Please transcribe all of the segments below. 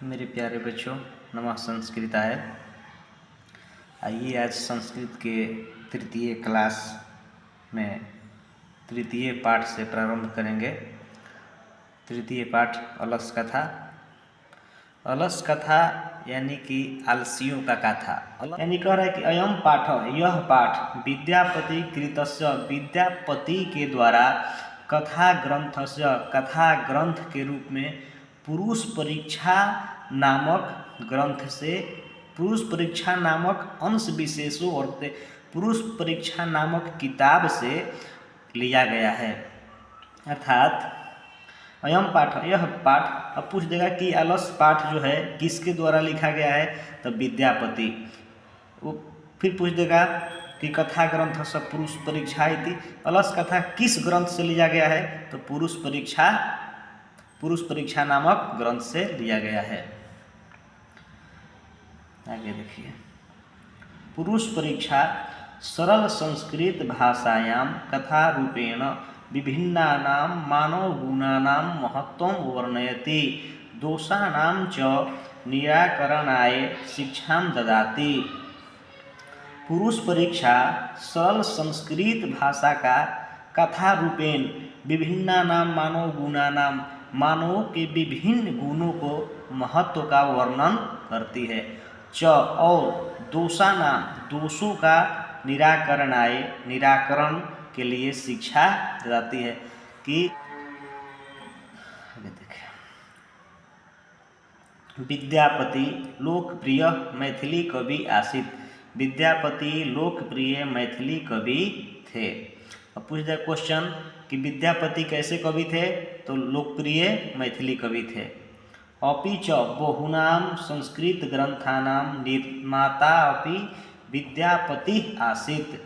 मेरे प्यारे बच्चों, नमः संस्कृताय। आइए आज संस्कृत के तृतीय क्लास में तृतीय पाठ से प्रारंभ करेंगे। तृतीय पाठ अलस कथा। अलस कथा यानी कि आलसियों का कथा। यानी कह रहा है कि अयम पाठ, यह पाठ विद्यापति कृतस्य, विद्यापति के द्वारा कथा ग्रंथस्य, कथा ग्रंथ के रूप में पुरुष परीक्षा नामक ग्रंथ से, पुरुष परीक्षा नामक अंश विशेषों और पुरुष परीक्षा नामक किताब से लिया गया है। अर्थात अयम पाठ, यह पाठ। अब पूछ देगा कि अलस पाठ जो है किसके द्वारा लिखा गया है, तो विद्यापति। वो फिर पूछ देगा कि कथा ग्रंथ सब पुरुष परीक्षा इति, अलस कथा किस ग्रंथ से लिया गया है, तो पुरुष परीक्षा नामक ग्रंथ से लिया गया है। आगे देखिए, पुरुष परीक्षा सरल संस्कृत भाषायां कथा रूपेण विभिन्नानां मानवगुणानां महत्त्वं वर्णयति, दोषाणां च निराकरणाय शिक्षां ददाति। पुरुष परीक्षा सरल संस्कृत भाषा का कथा रूपेण विभिन्नानां मानवगुणानां, मानवों के विभिन्न गुणों को महत्व का वर्णन करती है। च और दोषानां, दोषों का निराकरणाय, निराकरण के लिए शिक्षा दिलाती है। कि विद्यापति लोकप्रिय मैथिली कवि आसित, विद्यापति लोकप्रिय मैथिली कवि थे। अब पूछ दिया क्वेश्चन कि विद्यापति कैसे कवि थे, तो लोकप्रिय मैथिली कवि थे। अपि च बहुनां संस्कृत ग्रंथानां निर्माता अपि विद्यापति आसित।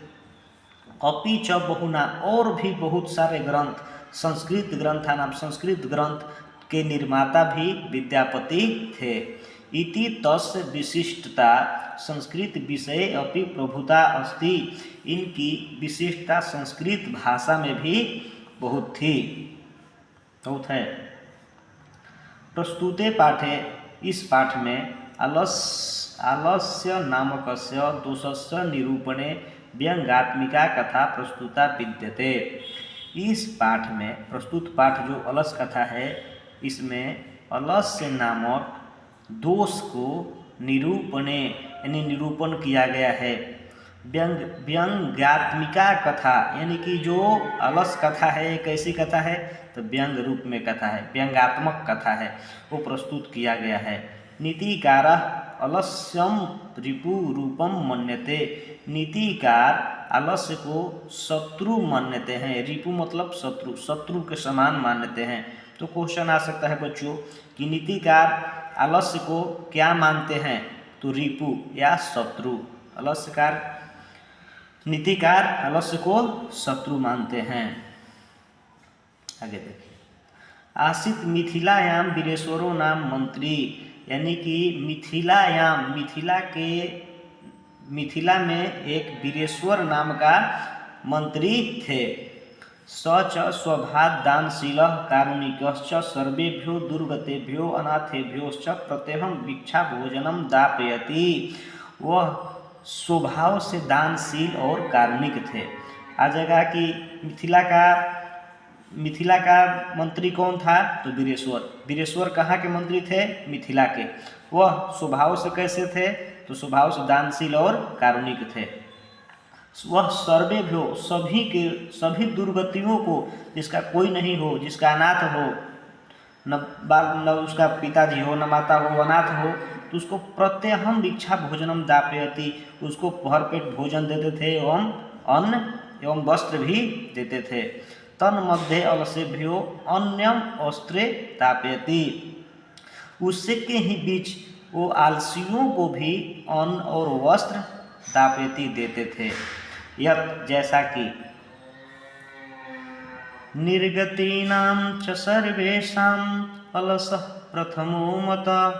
अपि च बहुना, और भी बहुत सारे ग्रंथ, संस्कृत ग्रंथानां, संस्कृत ग्रंथ के निर्माता भी विद्यापति थे। इति तस्य विशिष्टता संस्कृत विषय अपि प्रभुता अस्ति, इनकी विशिष्टता संस्कृत भाषा में भी बहुत थी, बहुत है। प्रस्तुते पाठे, इस पाठ में आलस्य नामकस्य दोषस्य निरूपणे व्यंग्यात्मिका कथा प्रस्तुता विद्यते। इस पाठ में, प्रस्तुत पाठ जो अलस कथा है, इसमें अलस्य नामक दोष को निरूपणे यानी निरूपण किया गया है। व्यंग्यात्मिका कथा यानी कि जो अलस कथा है, एक ऐसी कथा है तो व्यंग रूप में कथा है, व्यंग्यात्मक कथा है, वो प्रस्तुत किया गया है। नीतिकारः अलस्यम रिपु रूपम मन्यते, नीतिकार आलस्य को शत्रु मानते हैं। रिपु मतलब शत्रु, शत्रु के समान मानते हैं। तो क्वेश्चन आ सकता है बच्चों कि नीतिकार आलस्य को क्या मानते हैं, तो रिपु या शत्रु। नीतिकार आलस्य को शत्रु मानते हैं। आगे देखिए, आसित मिथिलायाम वीरेश्वरो नाम मंत्री, यानी कि मिथिलायाम, मिथिला में एक वीरेश्वर नाम का मंत्री थे। स च स्वभाव दानशीलः कारुणिकश्च सर्वेभ्यो दुर्गतेभ्यो अनाथेभ्योश्च प्रत्यहं भिक्षा भोजनम दापयति। वह स्वभाव से दानशील और कारुणिक थे। आ जाएगा कि मिथिला का मंत्री कौन था, तो वीरेश्वर। वीरेश्वर कहाँ के मंत्री थे, मिथिला के। वह स्वभाव से कैसे थे, तो स्वभाव से दानशील और कारुणिक थे। वह सर्वेभ्यो, सभी दुर्गतियों को, जिसका कोई नहीं हो, जिसका अनाथ हो, न उसका पिताजी हो, न माता हो, अनाथ हो, तो उसको प्रत्यहं भिक्षा भोजनम दापयति, उसको भर पेट भोजन देते थे एवं अन्न एवं वस्त्र भी देते थे। तन्मध्ये अलसेभ्यो अन्यम अस्त्रे दापयति, उससे के ही बीच वो आलसियों को भी अन्न और वस्त्र दापयति देते थे। यत् जैसा कि निर्गतीनां च सर्वेषां अलसः प्रथमो मतः,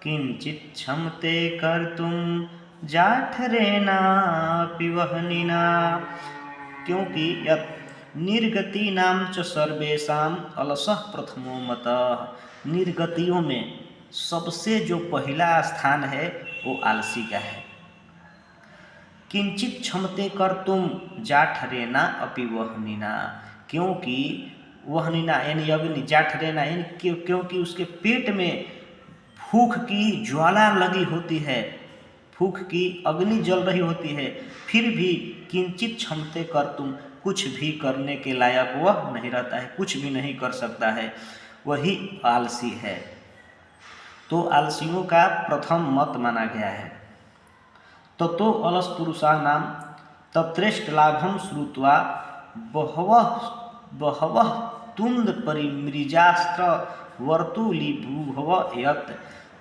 किंचित् क्षमते कर्तुं जाठरेणापि वह्निना। क्योंकि यत् निर्गतीनां च सर्वेषां अलसः प्रथमो मतः, निर्गतियों में, सबसे जो पहला स्थान है वो आलसी का है। किंचित क्षमते कर तुम जाठरेना अपि वहनिना, क्योंकि वहनिना यानी अग्नि, जाठरेना यानी क्योंकि उसके पेट में भूख की ज्वाला लगी होती है, भूख की अग्नि जल रही होती है, फिर भी किंचित क्षमते कर तुम, कुछ भी करने के लायक वह नहीं रहता है, कुछ भी नहीं कर सकता है, वही आलसी है। तो आलसियों का प्रथम मत माना गया है। ततो अलस पुरुषाणाम तत्रेष्ट लाभम श्रुत्वा बहवः तुंद परिमृजास्त्र वर्तुलीभूभव यत्।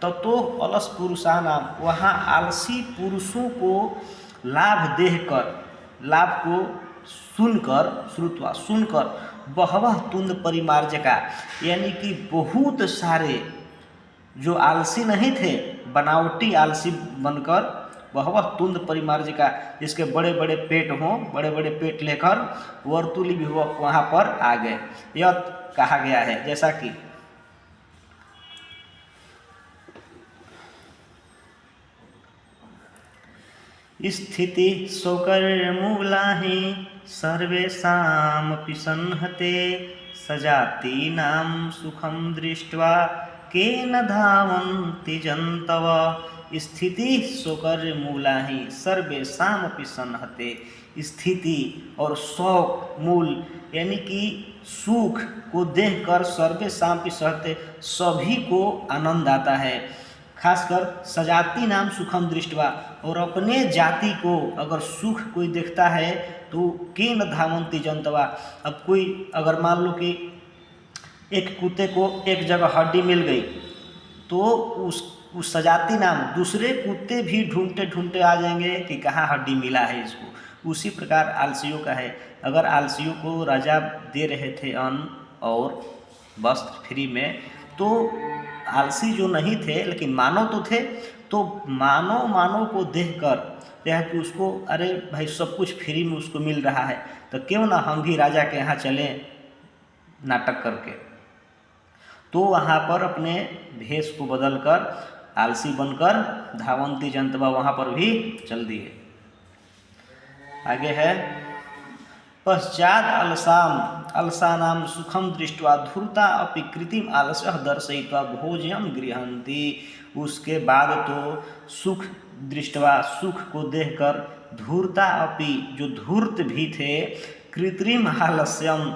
ततो अलस पुरुषाणाम, वहाँ आलसी पुरुषों को लाभ देकर, लाभ को सुनकर, श्रुत्वा सुनकर, बहवः तुंद परिमार्जका यानी कि बहुत सारे जो आलसी नहीं थे, बनावटी आलसी बनकर, वह तुंद परिमार्जिका जिसके बड़े बड़े पेट हों, बड़े बड़े पेट लेकर वर्तुली भी वहाँ पर आ गए। यह कहा गया है जैसा कि स्थिति सौकर्यमूला ही सर्वेषामपि संहते सजातीनां सुखं दृष्ट्वा केन धावन्ति जन्तव। स्थिति सौकर्यमूला ही सर्वेषामपि संहते, स्थिति और शौक मूल यानी कि सुख को देखकर सर्वेषामपि संहते, सभी को आनंद आता है। खासकर सजाति नाम सुखम दृष्टवा, और अपने जाति को अगर सुख कोई देखता है तो केन धावन्ति जंतवा। अब कोई अगर मान लो कि एक कुत्ते को एक जगह हड्डी मिल गई तो उस सजाति नाम दूसरे कुत्ते भी ढूंढते ढूंढते आ जाएंगे कि कहाँ हड्डी मिला है इसको। उसी प्रकार आलसियों का है। अगर आलसियों को राजा दे रहे थे अन्न और वस्त्र फ्री में, तो आलसी जो नहीं थे लेकिन मानव तो थे, तो मानव को देखकर यह कि उसको अरे भाई सब कुछ फ्री में उसको मिल रहा है, तो क्यों ना हम भी राजा के यहाँ चलें नाटक करके। तो वहाँ पर अपने भेष को बदलकर आलसी बनकर धावंती जनतवा वहाँ पर भी चल दिए। आगे है पश्चात अलसानाम सुखम दृष्ट्वा धूर्ता अपि कृत्रिम आलस्य दर्शयित्वा भोज्यम गृहन्ति। उसके बाद तो सुख दृष्ट्वा, सुख को देखकर, धूर्ता अपि जो धूर्त भी थे, कृत्रिम आलस्यम,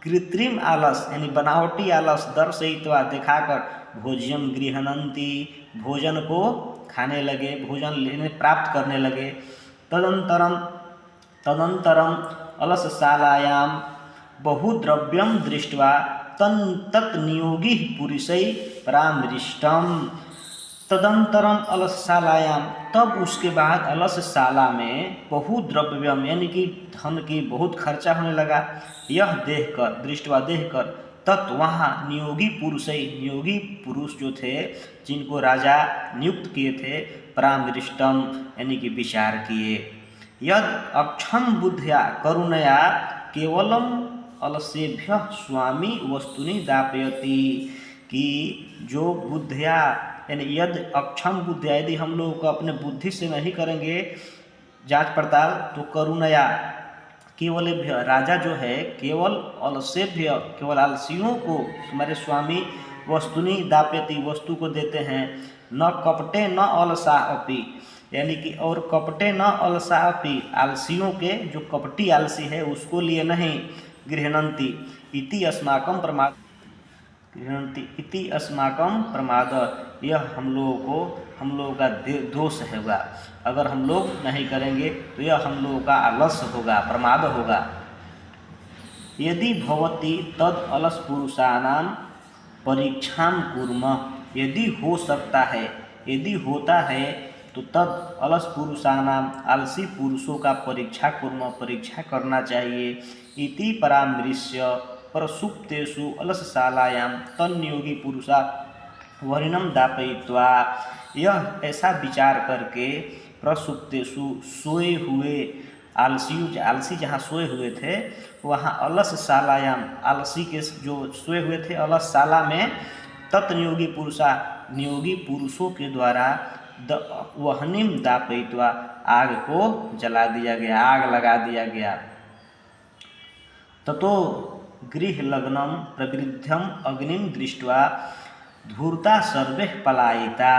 कृत्रिम आलस यानी बनावटी आलस, दर्शयित्वा दिखाकर, भोज्यम गृहन्ति भोजन को खाने लगे, भोजन लेने प्राप्त करने लगे। तदंतरम अलसशालायां बहुद्रव्यम दृष्ट्वा तन्नियोगी पुरुषै परामृष्टम। तदंतरम अलसशालायां, तब उसके बाद अलसशाला में बहुद्रव्यम यानी कि धन की बहुत खर्चा होने लगा। यह देखकर, दृष्टवा देखकर, तत् वहाँ नियोगी पुरुषै, नियोगी पुरुष जो थे जिनको राजा नियुक्त किए थे, परामृष्टम यानी कि विचार किए। यद अक्षम बुद्धिया करुणया केवलम अलसेभ्य स्वामी वस्तुनि दापयति, कि जो बुद्धिया यानी यद अक्षम बुद्धिया, यदि हम लोग को अपने बुद्धि से नहीं करेंगे जांच पड़ताल, तो करुणया केवल राजा जो है केवल अलसेभ्य, केवल आलसियों को हमारे स्वामी वस्तुनि दापयति वस्तु को देते हैं। न कपटे न अलसा अपि यानी कि, और कपटे न अलसा अपि आलसियों के जो कपटी आलसी है उसको लिए नहीं। गृहणन्ति इति अस्माकं प्रमाद, गृहणन्ति इति अस्माकं प्रमाद, यह हम लोगों का दोष होगा। अगर हम लोग नहीं करेंगे तो यह हम लोगों का आलस्य होगा, प्रमाद होगा। यदि भवति तद अलस पुरुषाणां परीक्षां कुर्मः, यदि हो सकता है, यदि होता है तो तद अलस पुरुषाणां आलसी पुरुषों का परीक्षा कुर्मः, परीक्षा करना चाहिए। इति परामृश्य प्रसुप्तेषु अलसशालायां तन्नियोगी पुरुषा वरिणं दापयित्वा, यह ऐसा विचार करके प्रसुप्तेषु सोए हुए आलसी जहाँ सोए हुए थे वहाँ अलसशालायां, आलसी के जो सोए हुए थे अलसशाला में, तत्नियोगी पुरुषा नियोगी पुरुषों के द्वारा वह्निम दापयित्वा आग को जला दिया गया, आग लगा दिया गया। ततो गृहलग्नं प्रवृद्धम अग्निम दृष्ट्वा धूर्ता सर्वे पलायिता।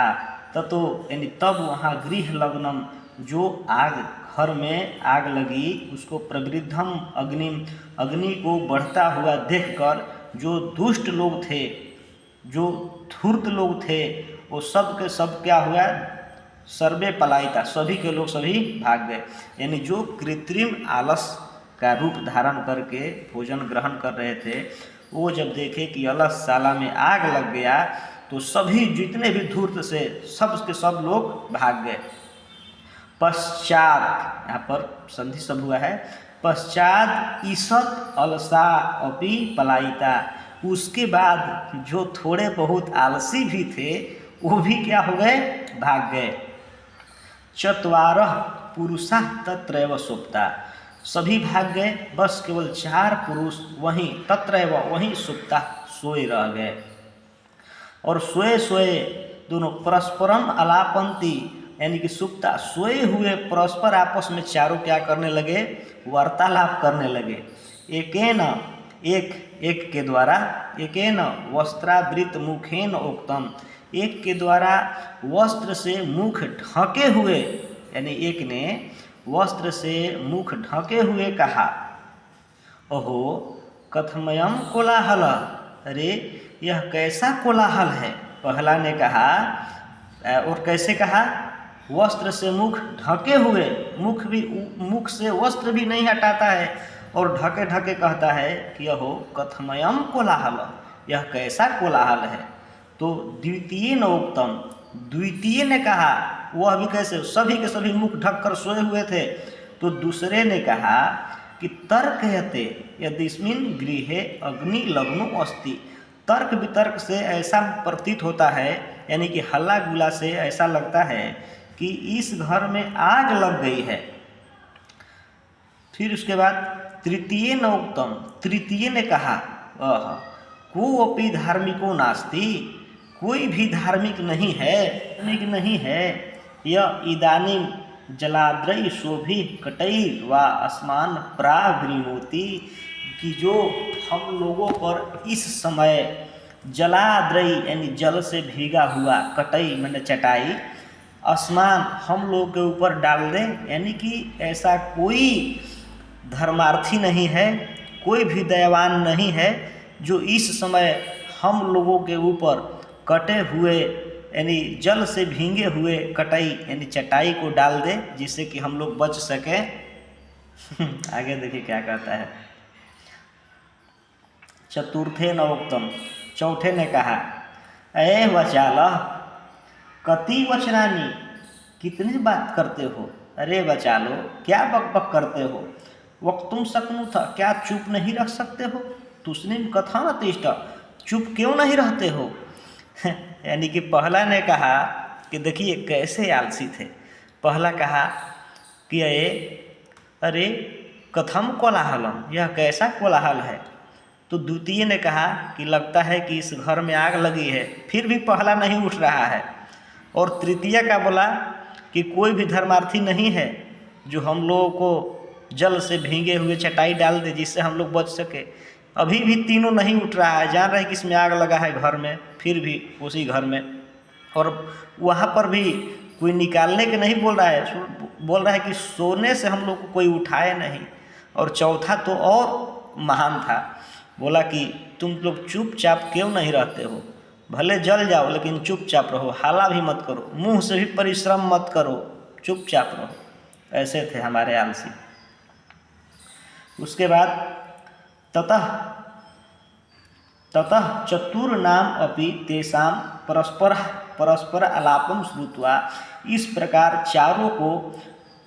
ततो यानी तब वहाँ गृहलग्नम जो आग, घर में आग लगी उसको प्रवृद्धम अग्निम अग्नि को बढ़ता हुआ देखकर जो दुष्ट लोग थे, जो धूर्त लोग थे, वो सब के सब क्या हुआ, सर्वे पलायिता, सभी के लोग सभी भाग गए। यानी जो कृत्रिम आलस का रूप धारण करके भोजन ग्रहण कर रहे थे, वो जब देखे कि अलसशाला में आग लग गया तो सभी जितने भी धूर्त से सब के सब लोग भाग गए। पश्चात, यहाँ पर संधि सब हुआ है, पश्चात ईसत अलसा अपि पलायिता। उसके बाद जो थोड़े बहुत आलसी भी थे वो भी क्या हो गए, भाग गए। चत्वारः पुरुषा तत्रैव सुप्ता, सभी भाग गए, बस केवल 4 पुरुष वहीं तत्रैव वहीं सुप्ता सोए रह गए। और सोए सोए दोनों परस्परम अलापंती, यानी कि सुप्ता सोए हुए परस्पर आपस में चारों क्या करने लगे, वार्तालाप करने लगे। एक के द्वारा एकेन वस्त्रावृत मुखेन उक्तम, एक के द्वारा वस्त्र से मुख ढके हुए, यानी एक ने वस्त्र से मुख ढके हुए कहा, ओहो कथमयम कोलाहल, अरे यह कैसा कोलाहल है। पहला ने कहा, और कैसे कहा, वस्त्र से मुख ढके हुए, मुख से वस्त्र भी नहीं हटाता है और ढके ढके कहता है कि यह कथमयम कोलाहल, यह कैसा कोलाहल है। तो द्वितीय न उक्तम, द्वितीय ने कहा, वह भी कैसे, सभी के सभी मुख ढककर सोए हुए थे, तो दूसरे ने कहा कि तर्कयते यदिस्मिन् गृहे अग्नि लग्नो अस्ति, तर्क वितर्क से ऐसा प्रतीत होता है, यानी कि हल्ला गुला से ऐसा लगता है कि इस घर में आग लग गई है। फिर उसके बाद तृतीय न उक्तम, तृतीय ने कहा, कोऽपि धार्मिको नास्ति, कोई भी धार्मिक नहीं है, यह इदानीं जलाद्रय शोभि कटई व अस्मान प्रावृणोति, कि जो हम लोगों पर इस समय जलाद्रय यानी जल से भीगा हुआ, कटई मैंने चटाई, अस्मान हम लोग के ऊपर डाल दें, यानी कि ऐसा कोई धर्मार्थी नहीं है, कोई भी दयावान नहीं है जो इस समय हम लोगों के ऊपर कटे हुए यानी जल से भीगे हुए कटाई यानी चटाई को डाल दे, जिससे कि हम लोग बच सकें। आगे देखिए क्या कहता है। चतुर्थे न उक्तम, चौथे ने कहा, अये वचालः कति वचनानि, कितनी बात करते हो, अरे वचालो क्या बकबक करते हो, वक्तुम शक्नुथ, क्या चुप नहीं रख सकते हो, तुस्निम कथा न तिष्ठ, चुप क्यों नहीं रहते हो। यानी कि पहला ने कहा कि देखिए कैसे आलसी थे। पहला कहा कि अरे कथम कोलाहलम, यह कैसा कोलाहल है। तो द्वितीय ने कहा कि लगता है कि इस घर में आग लगी है, फिर भी पहला नहीं उठ रहा है। और तृतीय का बोला कि कोई भी धर्मार्थी नहीं है जो हम लोगों को जल से भीगे हुए चटाई डाल दे जिससे हम लोग बच सके। अभी भी तीनों नहीं उठ रहा है, जान रहे हैं कि इसमें आग लगा है घर में, फिर भी उसी घर में, और वहाँ पर भी कोई निकालने के नहीं बोल रहा है, बोल रहा है कि सोने से हम लोग को कोई उठाए नहीं। और चौथा तो और महान था, बोला कि तुम लोग चुपचाप क्यों नहीं रहते हो, भले जल जाओ लेकिन चुपचाप रहो, हाला भी मत करो, मुंह से भी परिश्रम मत करो, चुपचाप रहो। ऐसे थे हमारे आलसी। उसके बाद ततः चतुर्नाम अपि तेषां परस्पर आलापम श्रुत्वा, इस प्रकार चारों को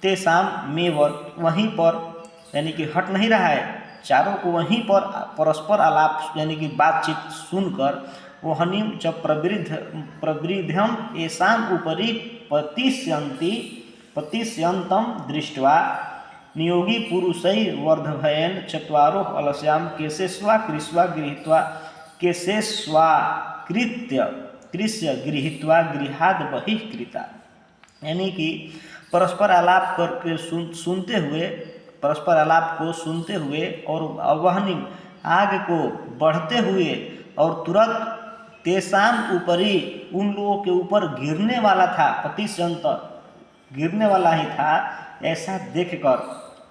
तेषां मेवर वहीं पर, यानी कि हट नहीं रहा है, चारों को वहीं पर परस्पर आलाप यानी कि बातचीत सुनकर वहनी जब प्रवृद्धम येषाम् उपरि पतिष्यन्तं दृष्ट्वा नियोगी पुरुषै वर्धभयन चत्वारो अलस्याम केशेष्वा कृष्वा गृहीत्वा केशेष्वाकृत्य कृष्य गृहीत्वा गृहाद बहिष्कृता, यानी कि परस्पर आलाप करके सुनते हुए, परस्पर आलाप को सुनते हुए और अवहनी आग को बढ़ते हुए और तुरंत तेसाम ऊपरी उन लोगों के ऊपर गिरने वाला था, प्रतिशंत गिरने वाला ही था, ऐसा देखकर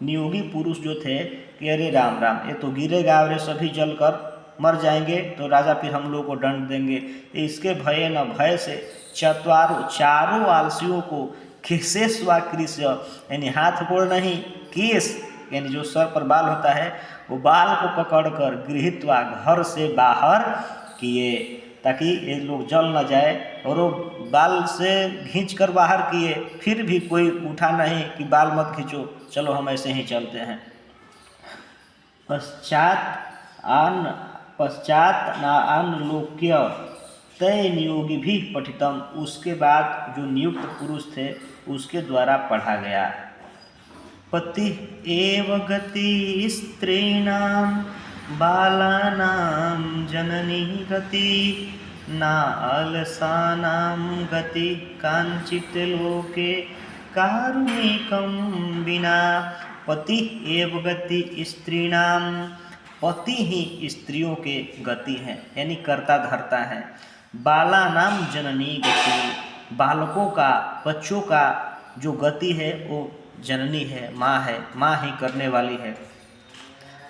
नियोगी पुरुष जो थे कि अरे राम राम, ये तो गिरेगा और ये सभी जलकर मर जाएंगे, तो राजा फिर हम लोगों को दंड देंगे। इसके भय न भय से चारों आलसियों को केशेश्वा कृष्य, यानी हाथ गोड़ नहीं, केश यानी जो सर पर बाल होता है, वो बाल को पकड़कर गृहीत्वा घर से बाहर किए, ताकि ये लोग जल न जाए, और वो बाल से खींच कर बाहर किए, फिर भी कोई उठा नहीं कि बाल मत खींचो, चलो हम ऐसे ही चलते हैं। पश्चात लोक्य तय नियोगी भी पठितम, उसके बाद जो नियुक्त पुरुष थे उसके द्वारा पढ़ा गया। पति एव गति स्त्रीणां बालानां जननी गति, ना अलसानां गति कांचित लोके कारुणिकं विना। पति एव गति स्त्रीणां, पति ही स्त्रियों के गति है, यानी कर्ता धर्ता है। बालानाम जननी गति, बालकों का, बच्चों का जो गति है वो जननी है, माँ ही करने वाली है।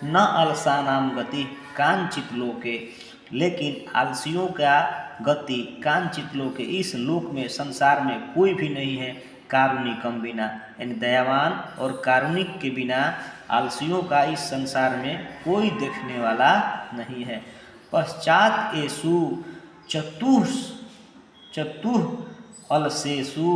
न अलसानाम गति कांचित लोके, लेकिन आलसियों का गति कांचित लोके, इस लोक में, संसार में कोई भी नहीं है, कारुणिकम बिना, यानी दयावान और कारुणिक के बिना आलसियों का इस संसार में कोई देखने वाला नहीं है। पश्चात एसु चतुः अलसेसु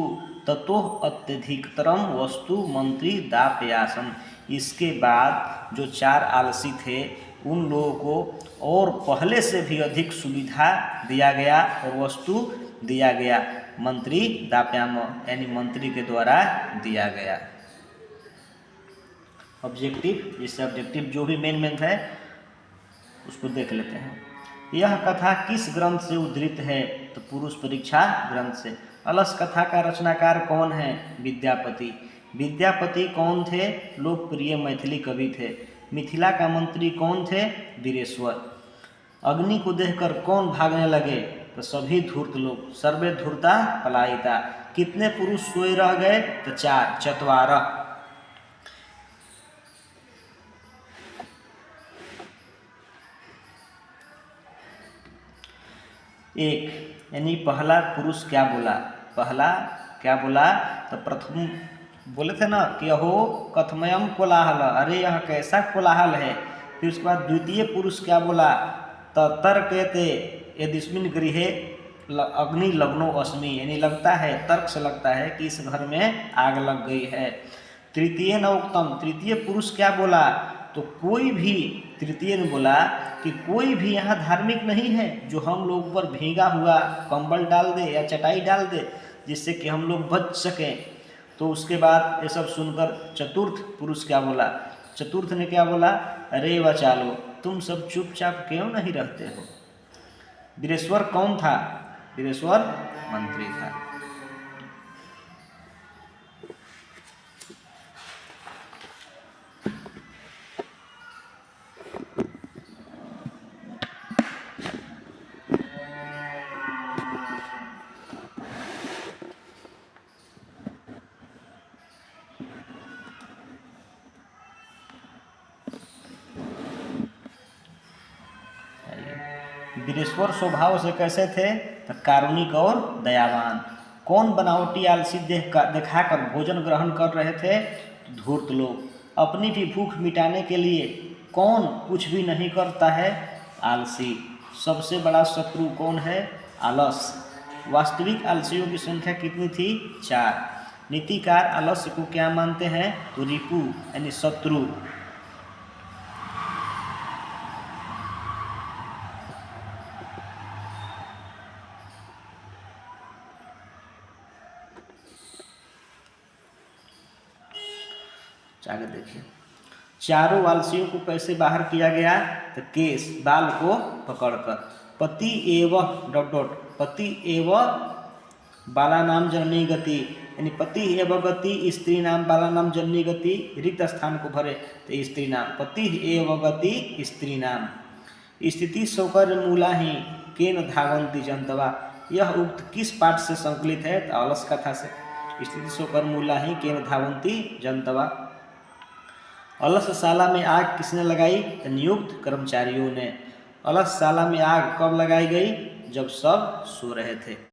ततो अत्यधिकतरम वस्तु मंत्री दापयासम, इसके बाद जो 4 आलसी थे उन लोगों को और पहले से भी अधिक सुविधा दिया गया और वस्तु दिया गया, मंत्री दाप्याम, यानी मंत्री के द्वारा दिया गया। ऑब्जेक्टिव, जिससे ऑब्जेक्टिव जो भी मेन है उसको देख लेते हैं। यह कथा किस ग्रंथ से उद्धृत है? तो पुरुष परीक्षा ग्रंथ से। अलस कथा का रचनाकार कौन है? विद्यापति। विद्यापति कौन थे? लोकप्रिय मैथिली कवि थे। मिथिला का मंत्री कौन थे? वीरेश्वर। अग्नि को देखकर कौन भागने लगे? तो सभी धूर्त लोग। सर्वे धूर्ता पलायिता। कितने पुरुष सोए रह गए? तो 4, चत्वारः। एक, यानी पहला पुरुष क्या बोला? पहला क्या बोला? तो प्रथम बोले थे ना कि अहो कथमयम कोलाहल, अरे यह कैसा कोलाहल है। फिर उसके बाद द्वितीय पुरुष क्या बोला? तर्कयते यदिस्मिन् गृहे अग्नि लग्नो अस्मि, यानी लगता है, तर्क से लगता है कि इस घर में आग लग गई है। तृतीय नवोक्तम, तृतीय पुरुष क्या बोला? तो कोई भी, तृतीय ने बोला कि कोई भी यहाँ धार्मिक नहीं है जो हम लोग पर भीगा हुआ कंबल डाल दे या चटाई डाल दे जिससे कि हम लोग बच सकें। तो उसके बाद ये सब सुनकर चतुर्थ पुरुष क्या बोला? चतुर्थ ने क्या बोला? अरे वाचालो, तुम सब चुपचाप क्यों नहीं रहते हो? वीरेश्वर कौन था? वीरेश्वर मंत्री था। वीरेश्वर स्वभाव से कैसे थे? तो कारुणिक और दयावान। कौन बनावटी आलसी दिखाकर भोजन ग्रहण कर रहे थे? तो धूर्त लोग। अपनी भी भूख मिटाने के लिए कौन कुछ भी नहीं करता है? आलसी। सबसे बड़ा शत्रु कौन है? आलस। वास्तविक आलसियों की संख्या कितनी थी? 4। नीतिकार आलस्य को क्या मानते हैं? तो रिपु, यानी शत्रु। आगे देखिए, चारों आलसियों को कैसे बाहर किया गया? तो केश, बाल को पकड़कर। पति एव डॉट डॉट पति एव बालानाम जननी गति, यानी पति एव गति स्त्री नाम बालानाम जननी गति, रिक्त स्थान को भरे तो स्त्री नाम, पति एव गति स्त्री नाम। स्थिति सोकर मूला ही केन धावंती जंतवा, यह उक्त किस पाठ से संकलित है? तो अलस कथा से। स्थिति सोकर मूला ही केन धावंती जंतवा। अलसशाला में आग किसने लगाई? तो नियुक्त कर्मचारियों ने। अलसशाला में आग कब लगाई गई? जब सब सो रहे थे।